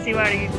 શિવાળી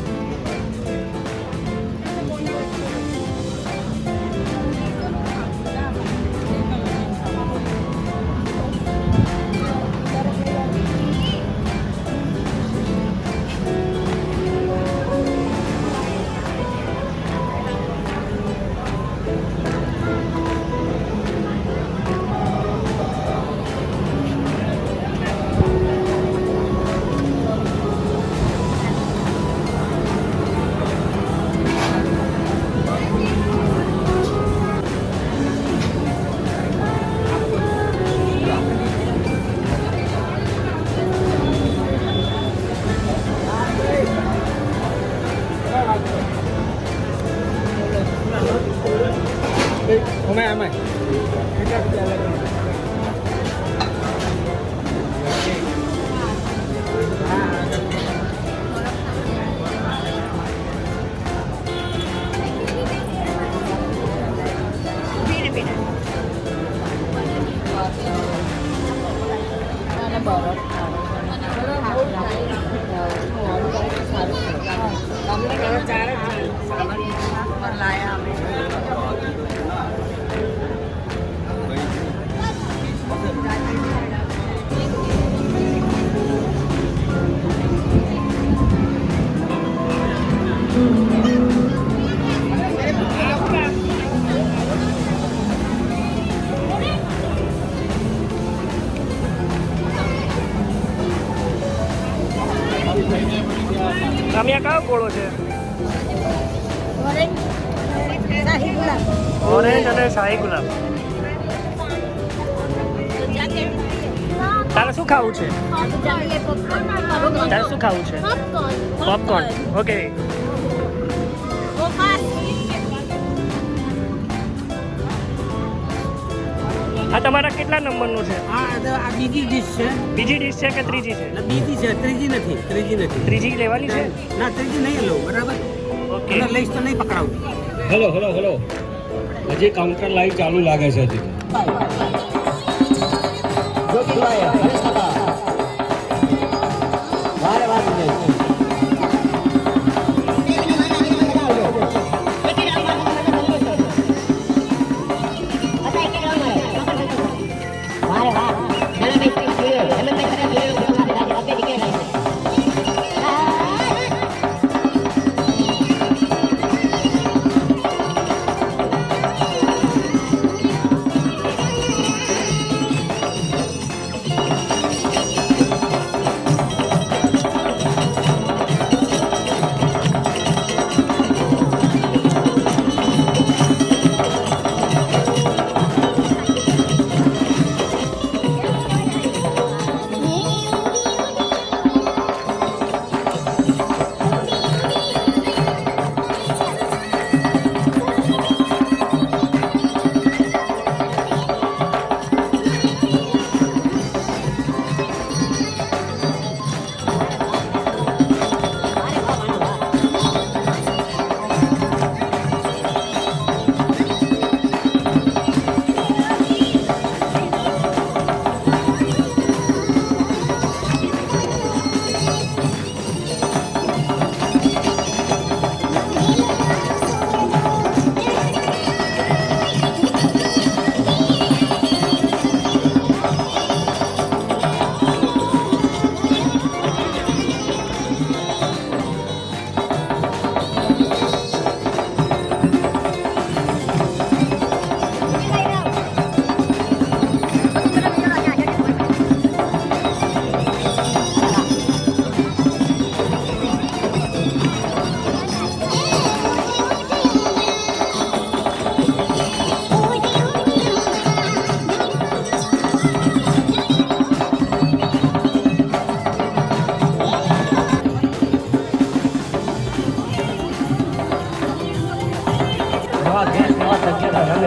રમ્યા કયો ગોળો છે? ઓરેન્જ અને શાહી ગુલાબ. તારે શું ખાવું છે? તારે શું ખાવું છે? પોપકોર્ન. ઓકે. આ તમારા કેટલા નંબરનું છે? આ બીજી ડીશ છે. બીજી ડીશ છે કે ત્રીજી છે? બીજી છે, ત્રીજી નથી. ત્રીજી લેવાની છે? ના, ત્રીજી નહીં લઉં. બરાબર. ઓકે. લઈશ તો નહીં પકડાવું. હેલો હજી કાઉન્ટર લાઈવ ચાલુ લાગે છે હજી.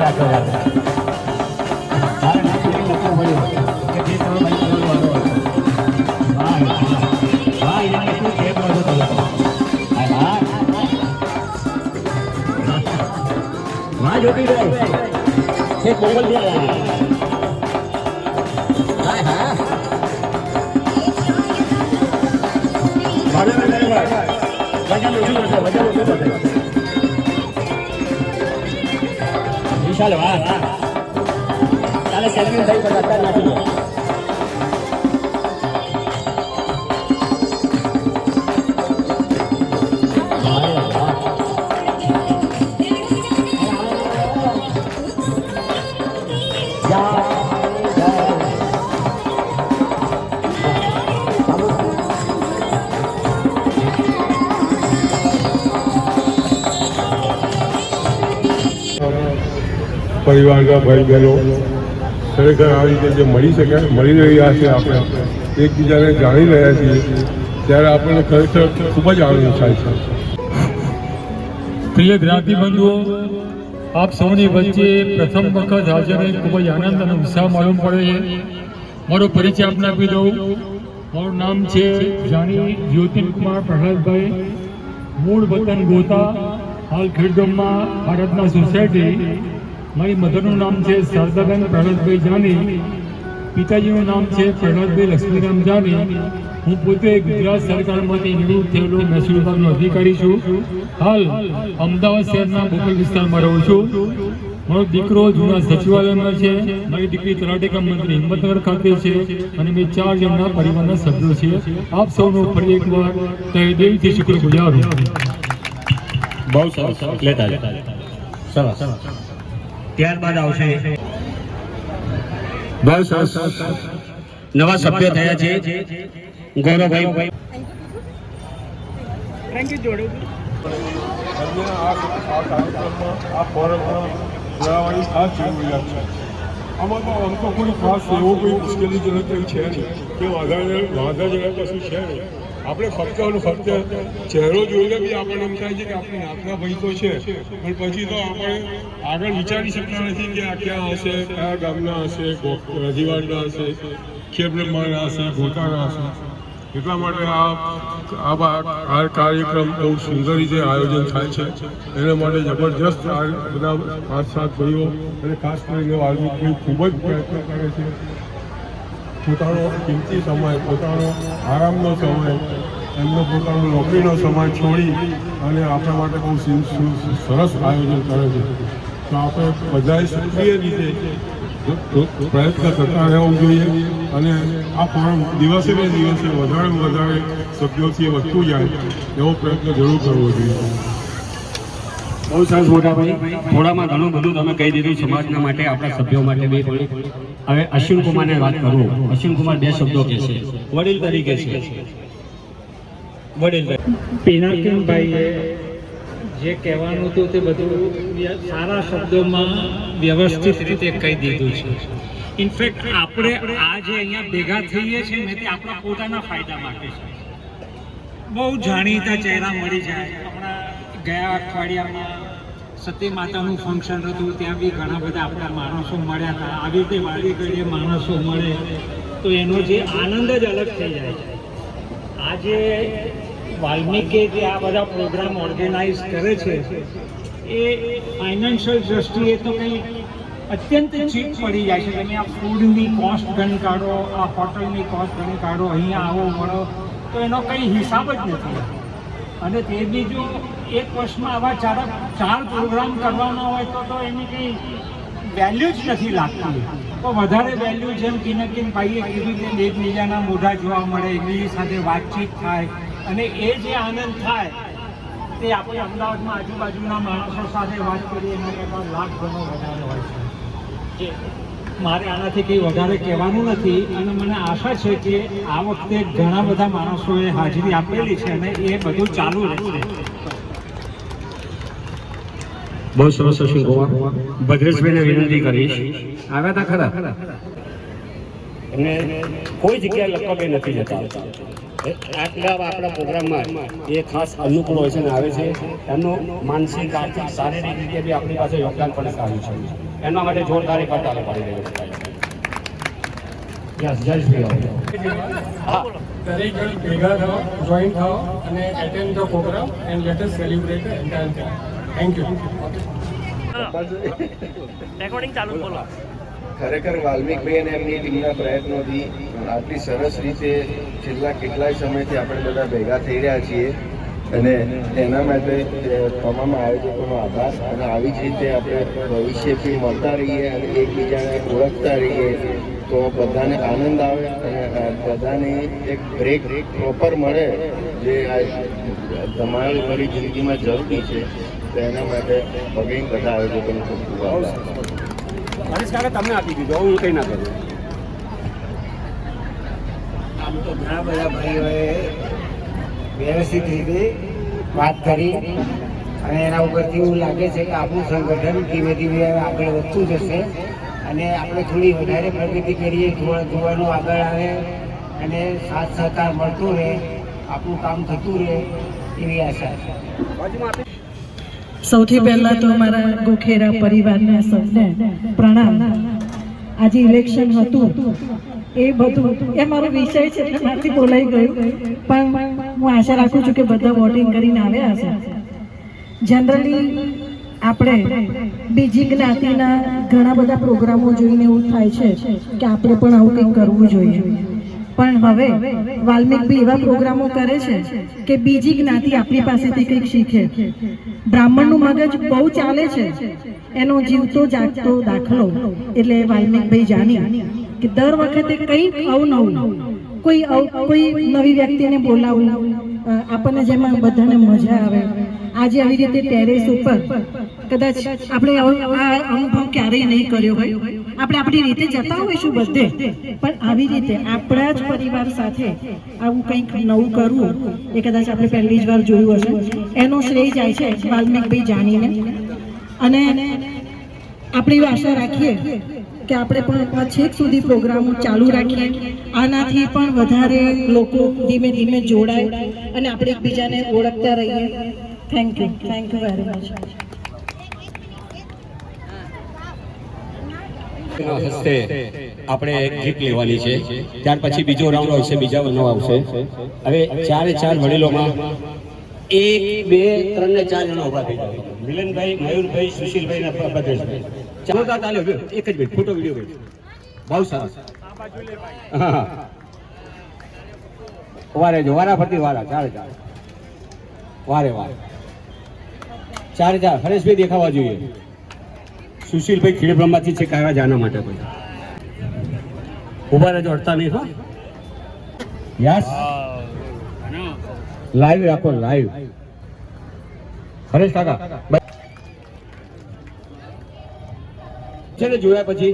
આગળ રાખો મારે નાખી લખવું પડ્યું કે જે તમે ભાઈ કરવાનું હતો વાહ એને શું છે બધું તો લખો વાહ જોતી રહે એક મોબાઈલ દે હા હા વજન ઓછું થશે વિશાલ વાહ તારે સેલ્ફી થઈ શકે અત્યારે નાખી દે પરિવારના ભાઈ બહેનો ખરેખર આ રીતે જે મળી રહ્યા છે આપણે એકબીજાને જાણી રહ્યા છીએ ત્યારે આપણને ખરેખર ખૂબ જ આનંદ થાય છે. પ્રિય જ્ઞાતિ બંધુઓ, આપ સૌની વચ્ચે પ્રથમ વખત હાજર રહી ખૂબ જ આનંદ અને ઉત્સાહ માલુમ પડે છે. મારો પરિચય આપને આપી દઉં. મારું નામ છે જાની જ્યોતિકુમાર પ્રહલાદભાઈ, મૂળ વતન ગોતા, હાલ ખેડગામમાં ભારતના સોસાયટી. મારી મધરનું નામ છે શારદાબેન પ્રહલાદભાઈ જાની, પિતાજીનું નામ છે પ્રહલાદભાઈ લક્ષ્મીરામ જાની. હું પોતે ગુજરાત સરકારમાંથી નિવૃત્ત થયેલો મહેસૂલ વિભાગનો અધિકારી છું. હાલ અમદાવાદ શહેરના બોપલ વિસ્તારમાં રહું છું. મારો દીકરો જૂના સચિવાલયમાં છે, મારી દીકરી તલાટીકા મંત્રી હિંમતનગર ખાતે છે અને અમે 4 જણના પરિવારના સભ્યો છીએ. આપ સૌનો ફરી એકવાર તહે દિલથી શુક્રગુજાર છું. બહુ સરસ લેતા સરસ. ત્યારબાદ આવશે બહુ સરસ નવા સભ્ય થયા છે ગૌરવભાઈ. આમાં તો આમ તો કોઈ ખાસ એવો કોઈ મુશ્કેલીજનક કંઈ છે નહીં કે વાંધાજનક કશું છે નહીં. આપણે ફક્ત ચહેરો જોઈને બી આપણને એમ થાય છે કે આપણી નાતના ભાઈ તો છે, પણ પછી તો આપણે આગળ વિચારી શકતા નથી કે આ ક્યાં હશે, કયા ગામના હશે, રજીવાડના હશે, ખેડબ્રહ્માના હશે, ગોતાના હશે. એટલા માટે આ કાર્યક્રમ બહુ સુંદર રીતે આયોજન થાય છે. એના માટે જબરજસ્ત આ બધા 5-7 ભાઈઓ અને ખાસ કરીને વાલ્મીકી ખૂબ જ પ્રયત્ન કરે છે. પોતાનો કિંમતી સમય, પોતાનો આરામનો સમય, એમનો પોતાનો નોકરીનો સમય છોડી અને આપણા માટે બહુ સરસ આયોજન કરે છે. તો આપણે બધાએ સક્રિય રીતે પ્રયત્ન કરતા રહેવું જોઈએ અને આ ફોરમ દિવસે ને દિવસે વધારે સભ્યોથી વધતું જાય એવો પ્રયત્ન જરૂર કરવો જોઈએ. બહુ સરસ મોટાભાઈ, થોડામાં ઘણું બધું તમે કહી દીધું સમાજના માટે, આપણા સભ્યો માટે બી. હવે અશ્વિન કુમારને વાત કરું. અશ્વિન કુમાર 2 શબ્દો કહેશે વડીલ તરીકે છે. વડીલ પિનાકીનભાઈએ જે કહેવાનું હતું તે બધું સારા શબ્દોમાં વ્યવસ્થિત રીતે કહી દીધું છે. ઇનફેક્ટ આપણે આ જે અહીંયા ભેગા થઈએ છીએ ને તે આપણા પોતાના ફાયદા માટે છે. બહુ જાણીતા ચહેરા મળી જાય. હમણાં ગયા અઠવાડિયામાં સતી માતાનું ફંક્શન હતું, ત્યાં બી ઘણા બધા આપણા માણસો મળ્યા હતા. આવી રીતે વાળી ઘડીએ માણસો મળે તો એનો જે આનંદ જ અલગ થઈ જાય છે. આજે વાલ્મીકી જે આ બધા પ્રોગ્રામ ઓર્ગેનાઇઝ કરે છે એ ફાઇનાન્શિયલ દ્રષ્ટિએ તો કંઈ અત્યંત ચીપ પડી જાય છે. તમે આ ફૂડની કોસ્ટ ગણી કાઢો, આ હોટલની કોસ્ટ ગણી કાઢો, અહીંયા આવો મળો તો એનો કંઈ હિસાબ જ નથી. અને તે બીજું એક વર્ષમાં આવા 4 પ્રોગ્રામ કરવાના હોય તો એની કંઈ વેલ્યુ જ નથી લાગતી. તો વધારે વેલ્યુ જેમ પિનાકીનભાઈએ કીધું કે એકબીજાના મોઢા જોવા મળે, એકબીજી સાથે વાતચીત થાય અને એ જે આનંદ થાય તે આપણે અમદાવાદમાં આજુબાજુના માણસો સાથે વાત કરીએ એના કરતાં લાખ ગણો વધારે હોય છે. મારે આનાથી કંઈ વધારે કહેવાનું નથી અને મને આશા છે કે આ વખતે ઘણા બધા માણસોએ હાજરી આપેલી છે અને એ બધું ચાલુ રહેશે. બહુ સરસ અશ્વિન કુમાર. ભદ્રેશભાઈને વિનંતી કરીશ, આવ્યા હતા ખરા? એમને કોઈ જગ્યાએ લગભગ નથી જતા. આટલા આપણા પ્રોગ્રામમાં એ ખાસ અનુકૂળ હોય છે ને આવે છે એમનું માનસિક આર્થિક શારીરિક રીતે બી આપણી પાસે યોગદાન પણ સારું છે એના માટે જોરદાર એક તાળી પાડી રહ્યો છે. યસ જયશ્રી. હા દરેક જણ ભેગા થાઓ, જોઈન થાઓ અને attend the programme and let us celebrate the entire thing. Thank you. Recording ચાલુ બોલો. ખરેખર વાલ્મીકભાઈ અને એમની ટીમના પ્રયત્નોથી આટલી સરસ રીતે છેલ્લા કેટલાય સમયથી આપણે બધા ભેગા થઈ રહ્યા છીએ અને એના માટે તમામ આયોજકોનો આભાર. અને આવી જ રીતે આપણે ભવિષ્યથી મળતા રહીએ અને એકબીજાને ઓળખતા રહીએ તો બધાને આનંદ આવે અને બધાને એક બ્રેક પ્રોપર મળે જે તમારી મારી જિંદગીમાં જરૂરી છે. તો એના માટે અગેન બધા આયોજકોનો ખૂબ ખૂબ આભાર. હરીશ કાકા તમને આપી દીધો, હું કંઈ ના કરું. આમ તો ઘણા બધા ભાઈઓએ વ્યવસ્થિત રીતે વાત કરી અને એના ઉપરથી એવું લાગે છે કે આપણું સંગઠન ધીમે ધીમે આગળ વધતું જશે અને આપણે થોડી વધારે પ્રગતિ કરીએ, જોવાનું આગળ આવે અને સાથ સહકાર મળતો રહે, આપણું કામ થતું રહે એવી આશા છે. સૌથી પહેલા તો મારા ગોખેરા પરિવારના સૌને પ્રણામ. આજે ઇલેક્શન હતું એ બધું એ મારો વિષય છે એટલે મારાથી બોલાઈ ગયું, પણ હું આશા રાખું છું કે બધા વોટિંગ કરીને આવ્યા હશે. જનરલી આપણે બીજી જ્ઞાતિના ઘણા બધા પ્રોગ્રામો જોઈને એવું થાય છે કે આપણે પણ આવું કંઈક કરવું જોઈએ, પણ હવે વાલ્મીકભાઈ એવા પ્રોગ્રામો કરે છે કે બીજી જ્ઞાતિ આપણી પાસેથી કંઈક શીખે. બ્રાહ્મણનું મગજ બહુ ચાલે છે, એનો જીવતો જાગતો દાખલો એટલે વાલ્મીકભાઈ જાની કે દર વખતે કંઈક અવનવું કોઈ નવી વ્યક્તિને બોલાવવું આપણને જેમાં બધાને મજા આવે. આજે આવી રીતે ટેરેસ ઉપર કદાચ આપણે આ અનુભવ ક્યારેય નહીં કર્યો હોય, આપણે આપણી રીતે જતા હોઈશું બધે, પણ આવી રીતે આપણા જ પરિવાર સાથે આવું કંઈક નવું કરવું એ કદાચ આપણે પહેલી જ વાર જોયું હશે. એનો શ્રેય જાય છે વાલ્મીકભાઈ જાનીને. અને આપણે એવી આશા રાખીએ કે આપણે પણ છેક સુધી પ્રોગ્રામો ચાલુ રાખીએ, આનાથી પણ વધારે લોકો ધીમે ધીમે જોડાય અને આપણે એકબીજાને ઓળખતા રહીએ. Thank you very much. હસ્તે આપણે ગીત લેવાની છે, ત્યાર પછી બીજો રાઉન્ડ આવશે, બીજા વનો આવશે. હવે 4 વડીલોમાં 1, 2, 3 ને 4 જણા ઉભા થઈ જાય. મિલનભાઈ, મયુરભાઈ, સુશીલભાઈ ને ભદ્રેશભાઈ. ચાલો તાલે એક જ મિનિટ ફોટો વિડીયો બહુ સરસ. હા વારે જો વારા ફરતી વારા 4 વારે 4 હરેશભાઈ દેખાવા જોઈએ. સુશીલભાઈ ખીડબ્રહ્માથી છે કાયવા જાના માટે કોઈ ઉભા રહેજો, અડતા નહીં. હા યસ લાઈવ રાખો, લાઈવ. હરેશ કાકા છે ને જોયા પછી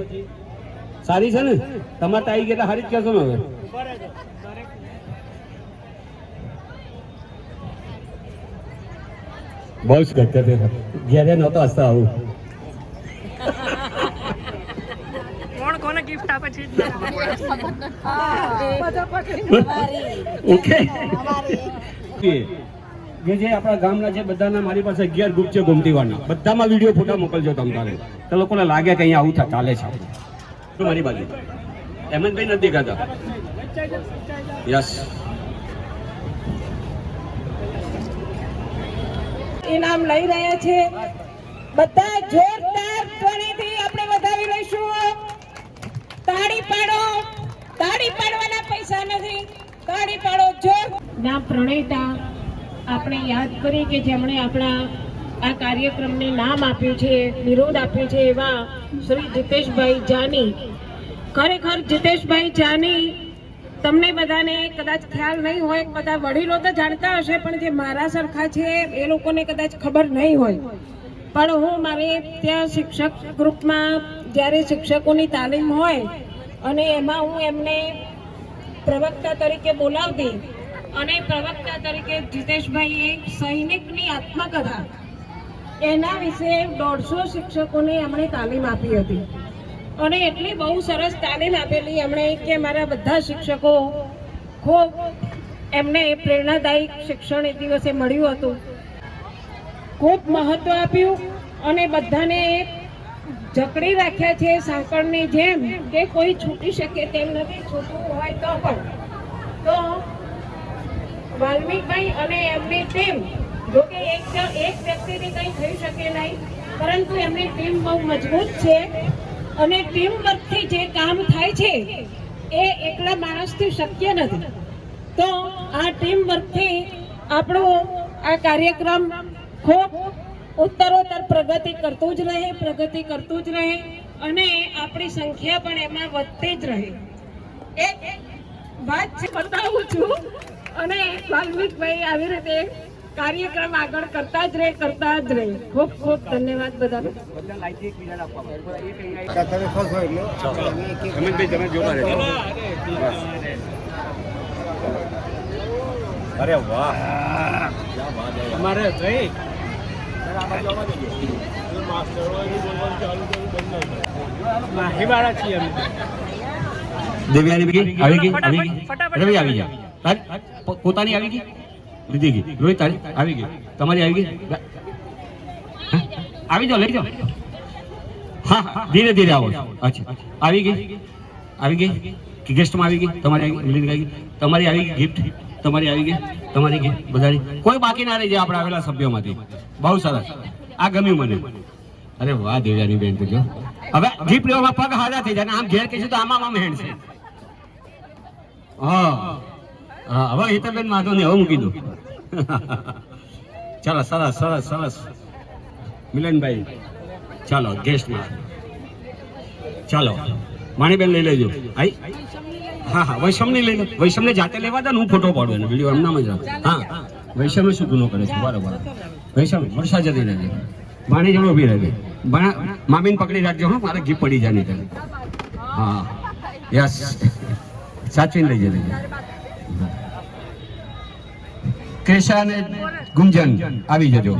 સારી છે ને તમારે આવી ગયા સારી જ કહેશો ને. હવે બહુ જ કરતે ઘેરે નહોતો હસતા આવું. કોણ કોને ગિફ્ટ આપે છે? ઓકે જે આપણા ગામના છે બધાના મારી પાસે 11 ગ્રુપ છે ગોમતીવાના, બધામાં વિડીયો ફોટા મોકલજો તમારે, તો લોકોને લાગે કે અહીંયા આવું ચાલે છે. તો મારી બાજુ હેમંતભાઈ નથી દેખાતા. યસ ઇનામ લઈ રહ્યા છે બધા. જોરદાર ધ્વનિથી આપણે વધાવી લઈશું. તાળી પાડો, તાળી પાડવાના પૈસા નથી, તાળી પાડો. જોર ના પ્રણેતા આપણે યાદ કરી કે જેમણે આપણા આ કાર્યક્રમને નામ આપ્યું છે, વિરોધ આપ્યું છે, એવા શ્રી જીતેશભાઈ જાની. ખરેખર જીતેશભાઈ જાની તમને બધાને કદાચ ખ્યાલ નહીં હોય, બધા વડીલો તો જાણતા હશે, પણ જે મારા સરખા છે એ લોકોને કદાચ ખબર નહીં હોય. પણ હું મારે ત્યાં શિક્ષક ગ્રુપમાં જ્યારે શિક્ષકોની તાલીમ હોય અને એમાં હું એમને પ્રવક્તા તરીકે બોલાવતી, અને પ્રવક્તા તરીકે જીતેશભાઈએ સૈનિકની આત્મકથા એના વિશે 150 શિક્ષકોને એમણે તાલીમ આપી હતી. અને એટલી બહુ સરસ તાલીમ આપેલી એમણે કે મારા બધા શિક્ષકો ખૂબ એમને પ્રેરણાદાયક શિક્ષણ એ દિવસે મળ્યું હતું. ખૂબ મહત્વ આપ્યું અને બધાને જકડી રાખ્યા છે સાંકળની જેમ કે કોઈ છૂટી શકે તેમ નથી. છૂટવું હોય તો પણ તો વાલ્મીકભાઈ અને એમની ટીમ જોકે એક વ્યક્તિથી કંઈ થઈ શકે નહીં, પરંતુ એમની ટીમ બહુ મજબૂત છે અને ટીમ વર્કથી જે કામ થાય છે એ એકલા માણસથી શક્ય નથી. તો આ ટીમ વર્કથી આપણો આ કાર્યક્રમ ખૂબ ઉત્તરોત્તર પ્રગતિ કરતું જ રહે અને આપણી સંખ્યા પણ એમાં વધતી જ રહે. એક વાત છે બતાવું છું અને વાલ્મીકભાઈ આવી રીતે કાર્યક્રમ આગળ કરતા જ રહે. ખૂબ ખૂબ ધન્યવાદ બધાને. અરે વાહ, અમારે ભાઈ માહીવાળા છીએ અમે. દેવ્યાની આવી ગઈ, ફટાફટ. રવિ આવી જા, પોતાની આવી ગઈ, લીધી ગઈ. રોહિત તારી આવી ગઈ, તમારી આવી ગઈ. આવી જાઓ, લઈ જાઓ. હા હા, ધીરે ધીરે આવો. અચ્છા, આવી ગઈ ગેસ્ટમાં આવી ગઈ, તમારી આવી ગઈ, તમારી આવી ગઈ ગિફ્ટ, તમારી આવી ગઈ, તમારી ગઈ, બધાની કોઈ બાકી ના રહી જાય આપણે આવેલા સભ્યોમાંથી. બહુ સરસ, આ ગમ્યું મને. અરે વાહ દેવ્યાની બેન તો જો હવે ગિફ્ટ લેવામાં પગ હાજા થઈ જાય. આમ ઘેર કહીશું તો આમાં હેન્ડ છે. હા હા, હવે હિતલબેન વાંધો નહીં, હવે મૂકી દો. ચાલો, સરસ મિલનભાઈ. ચાલો ગેસ્ટમાં, ચાલો માણીબેન લઈ લેજો. હા, વૈષ્ણવને લઈ લો. વૈષ્ણવને જાતે લેવા દે ને, હું ફોટો પાડું એનો વિડીયો એમ નામ જ રાખ. હા, વૈષ્ણવ શું ગુનો કરે છે? બરોબર, વૈષ્ણવ વર્ષા જતી રહેજે, માણી જોડે ઊભી રહેજે. મામીને પકડી રાખજો. હા, મારે ગીફ પડી જાય નહીં. હા યસ, સાચવીને લઈ જજે. કેશા અને ગુંજન આવી જજો,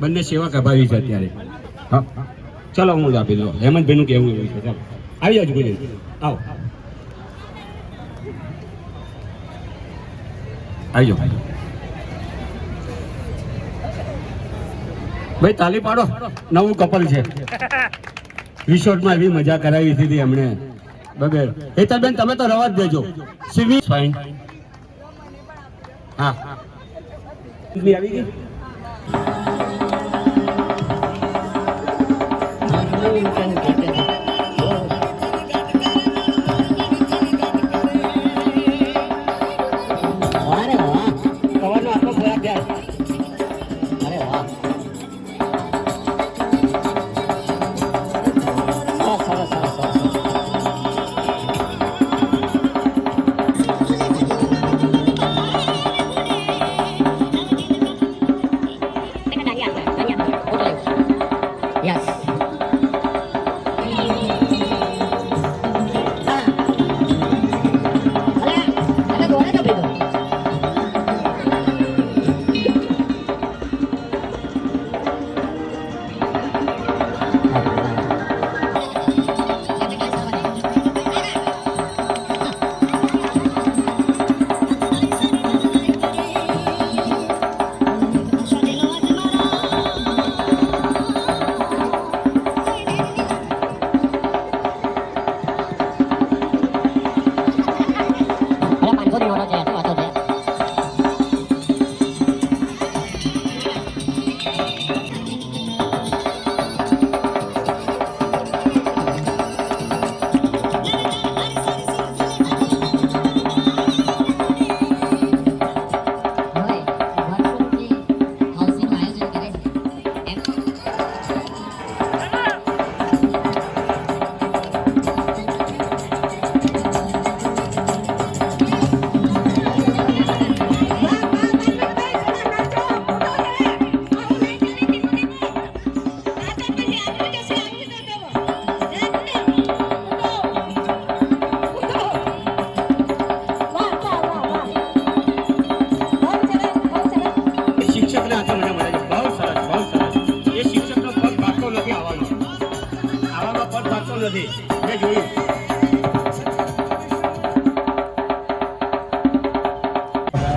બંને સેવા કભાવી છે અત્યારે. હા ચલો, હું જ આપી દઉં. હેમંતભાઈનું કેવું એવું છે. ચાલો આવી જાજો, ગુંજન આવો, આવી જાઓ ભાઈ. તાલી પાડો, નવું કપલ છે. રિસોર્ટમાં એવી મજા કરાવી હતી એમણે. બબેર હેતલબેન તમે તો રવા જ દેજો. Swimming fine. હા આવી ગઈ.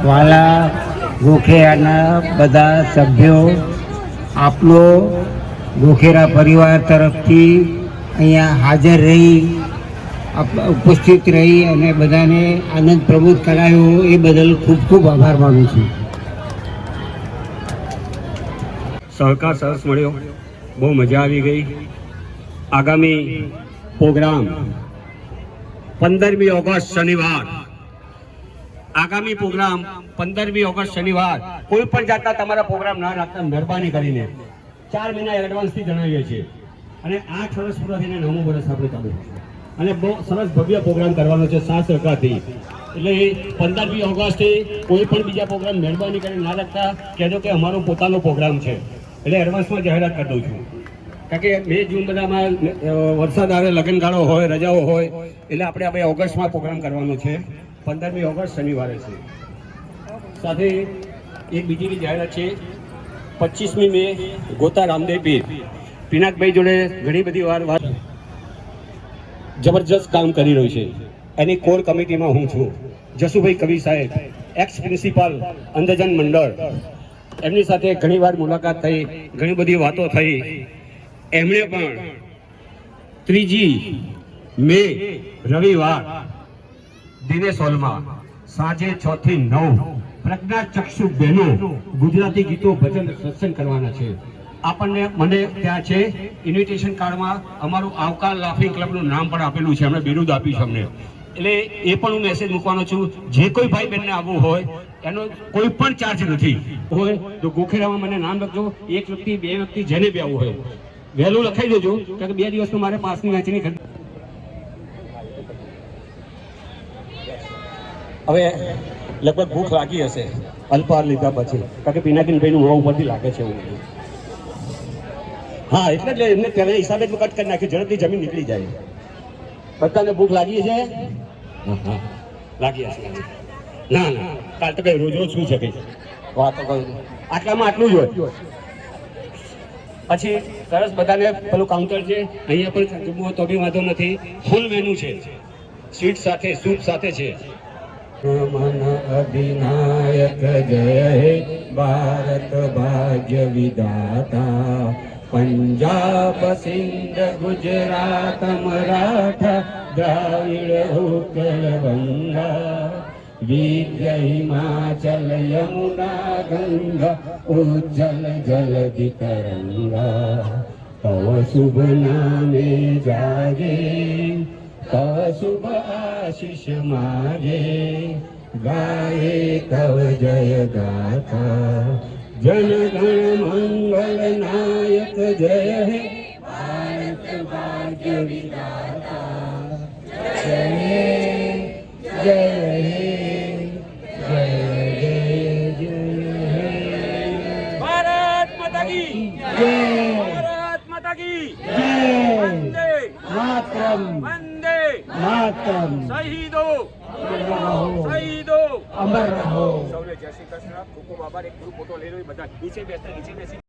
વાલા ગોખેરાના બધા સભ્યો, આપનો ગોખેરા પરિવાર તરફથી અહીંયા હાજર રહી ઉપસ્થિત રહી અને બધાને આનંદ પ્રમોદ કરાયો એ બદલ ખૂબ ખૂબ આભાર માનું છું. સહકાર સરસ મળ્યો, બહુ મજા આવી ગઈ. આગામી પ્રોગ્રામ 15મી ઓગસ્ટ શનિવાર, આગામી પ્રોગ્રામ 15મી ઓગસ્ટ શનિવાર. કોઈ પણ જાતના તમારા પ્રોગ્રામ ના રાખતા મહેરબાની કરીને 4 મહિના એડવાન્સથી જણાવીએ છીએ. અને 8 વર્ષ પૂરા થઈને 9મું વર્ષ આપણે ચાલુ અને બહુ સરસ ભવ્ય પ્રોગ્રામ કરવાનો છે સાથ સહકારથી. એટલે 15મી ઓગસ્ટે કોઈ પણ બીજા પ્રોગ્રામ મહેરબાની કરીને ના રાખતા, કહેજો કે અમારો પોતાનો પ્રોગ્રામ છે. એટલે એડવાન્સમાં જાહેરાત કરી દઉં છું, કારણ કે મે જૂન બધામાં વરસાદ આવે, લગ્નગાળો હોય, રજાઓ હોય, એટલે આપણે હવે ઓગસ્ટમાં પ્રોગ્રામ કરવાનો છે. 15મી ઓગસ્ટ શનિવારે છે. સાથે એક બીજી બી જાહેરાત છે, 25મી મે ગોતા રામદેવ પીર. પિનાકભાઈ જોડે ઘણી બધી વાર વાત જબરજસ્ત કામ કરી રહ્યું છે. એની કોર કમિટીમાં હું છું. જસુભાઈ કવિ સાહેબ, એક્સ પ્રિન્સિપાલ અંધજન મંડળ, એમની સાથે ઘણી વાર મુલાકાત થઈ, ઘણી બધી વાતો થઈ. એમણે પણ 3જી મે રવિવાર દિનેશ હોલમાં સાંજે 6 થી 9 પ્રજ્ઞાચક્ષુ બહેનો ગુજરાતી ગીતો ભજન સત્સંગ કરવાના છે. આપણને મને ત્યાં છે ઇન્વિટેશન કાર્ડમાં અમારું આવકાર લાફિંગ ક્લબનું નામ પણ આપેલું છે, અમે બિરુદ આપ્યું છે અમને. એટલે એ પણ હું મેસેજ મૂકવાનો છું, જે કોઈ ભાઈ બહેનને આવવું હોય એનો કોઈ પણ ચાર્જ નથી હોય તો ગોખેરામાં મને નામ લખજો. 1 વ્યક્તિ 2 વ્યક્તિ જેને બી આવવું હોય વહેલું લખાઈ દેજો, કારણ કે 2 દિવસનું મારે પાસની વાંચીની હવે લગભગ ભૂખ લાગી હશે અલ્પાહાર લીધા પછી, કારણ કે પિનાકીનભાઈનું મોં ઉપરથી લાગે છે એવું. હા, એટલે જ એમને તેના હિસાબે જ કટ કરી નાખ્યું, ઝડપથી જમીન નીકળી જાય. બધાને ભૂખ લાગી છે? હા, લાગી હશે. ના ના, કાલ તો કઈ રોજ રોજ શું છે કઈ વાતો કરું, આટલામાં આટલું જ હોય. પછી સરસ બધાને પેલું કાઉન્ટર છે, અહીંયા પણ જમવું તો બી વાંધો નથી. ફૂલ મેનુ છે, સ્વીટ સાથે, સૂપ સાથે છે. મન અધિનાયક જય હે ભારત ભાગ્ય વિધાતા, પંજાબ સિંધ ગુજરાત મરાઠા દ્રાવિડ ઉત્કલ બંગા, વિદ્ય હિમાચલ યમુના ગંગા ઉજ્જલ જલધિ તરંગા, તવ શુભ નામે જાગે તવ શુભ આશીષ માગે, ગાયે તવ જય ગાથા, જન ગણ મંગલ નાયક જય હે ભારત ભાગ્ય વિધાતા, જય હે જય હે જય જય જય હે. ભારત માતા કી જય, ભારત માતા કી જય, વંદે માતરમ, વંદે માતરમ, શહીદો શહીદો અમર રહો. સૌને જય શ્રી કૃષ્ણ. ખૂબ ખૂબ આભાર. એક ગ્રુપ ફોટો લઈ લો બધા નીચે બેસતા, નીચે બેસી